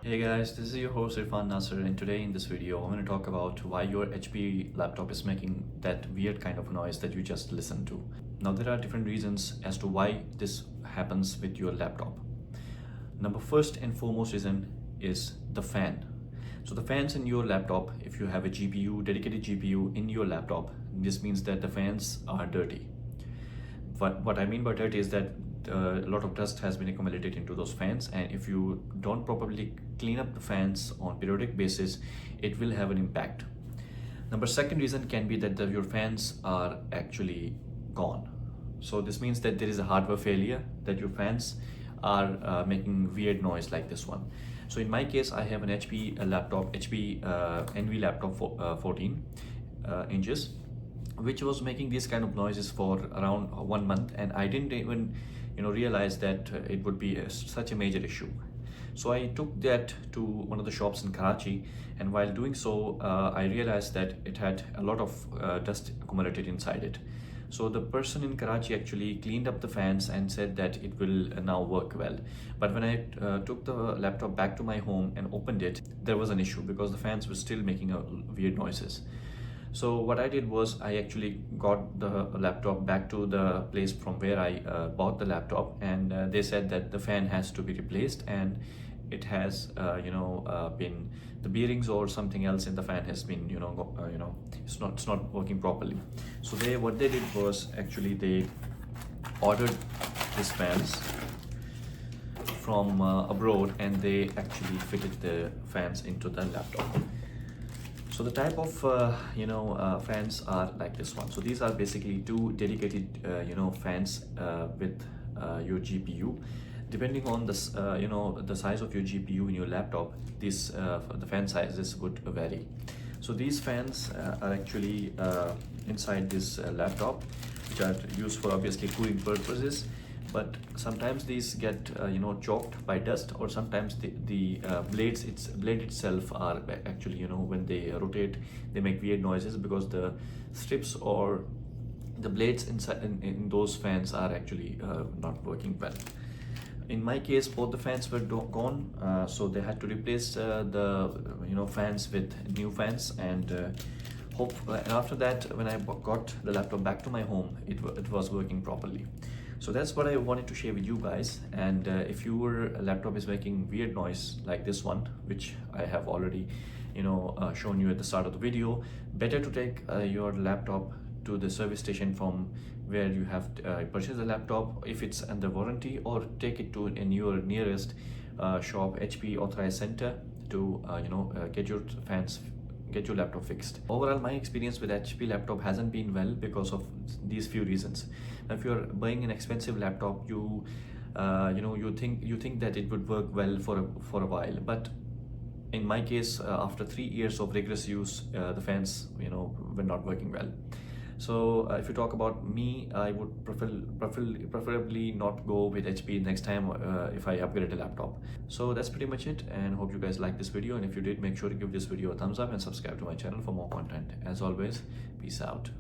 Hey guys, this is your host Irfan Nasser, and today in this video I'm going to talk about why your HP laptop is making that weird kind of noise that you just listened to. Now there are different reasons as to why this happens with your laptop. Number first and foremost reason is the fan. So the fans in your laptop, if you have a GPU, dedicated GPU in your laptop, this means that the fans are dirty. What I mean by dirty is that a lot of dust has been accumulated into those fans, and if you don't properly clean up the fans on periodic basis, it will have an impact. Second reason can be that your fans are actually gone. So this means that there is a hardware failure, that your fans are making weird noise like this one. So in my case, I have an HP laptop, HP NV laptop 14 inches, which was making these kind of noises for around 1 month, and I didn't even realize that it would be such a major issue. So I took that to one of the shops in Karachi, and while doing so, I realized that it had a lot of dust accumulated inside it. So the person in Karachi actually cleaned up the fans and said that it will now work well. But when I took the laptop back to my home and opened it, there was an issue because the fans were still making weird noises. So what I did was I actually got the laptop back to the place from where I bought the laptop, and they said that the fan has to be replaced, and it has been the bearings or something else in the fan has been it's not working properly. So what they did was actually they ordered these fans from abroad, and they actually fitted the fans into the laptop. So the type of fans are like this one. So these are basically two dedicated fans with your GPU. Depending on this the size of your GPU in your laptop, this the fan sizes would vary. So these fans are actually inside this laptop, which are used for obviously cooling purposes. But sometimes these get choked by dust, or sometimes the blade itself are actually when they rotate, they make weird noises because the strips or the blades inside in those fans are actually not working well. In my case, both the fans were gone, so they had to replace the fans with new fans, and after that, when I got the laptop back to my home, it was working properly. So that's what I wanted to share with you guys. And if your laptop is making weird noise like this one, which I have already shown you at the start of the video, better to take your laptop to the service station from where you have purchased the laptop if it's under warranty, or take it to your nearest shop, HP authorized center, to get your laptop fixed. Overall, my experience with HP laptop hasn't been well because of these few reasons. Now, if you're buying an expensive laptop, you think that it would work well for a while, but in my case, after 3 years of rigorous use, the fans were not working well. So if you talk about me, I would preferably not go with HP next time if I upgrade a laptop. So that's pretty much it, and hope you guys liked this video, and if you did, make sure to give this video a thumbs up and subscribe to my channel for more content. As always, peace out.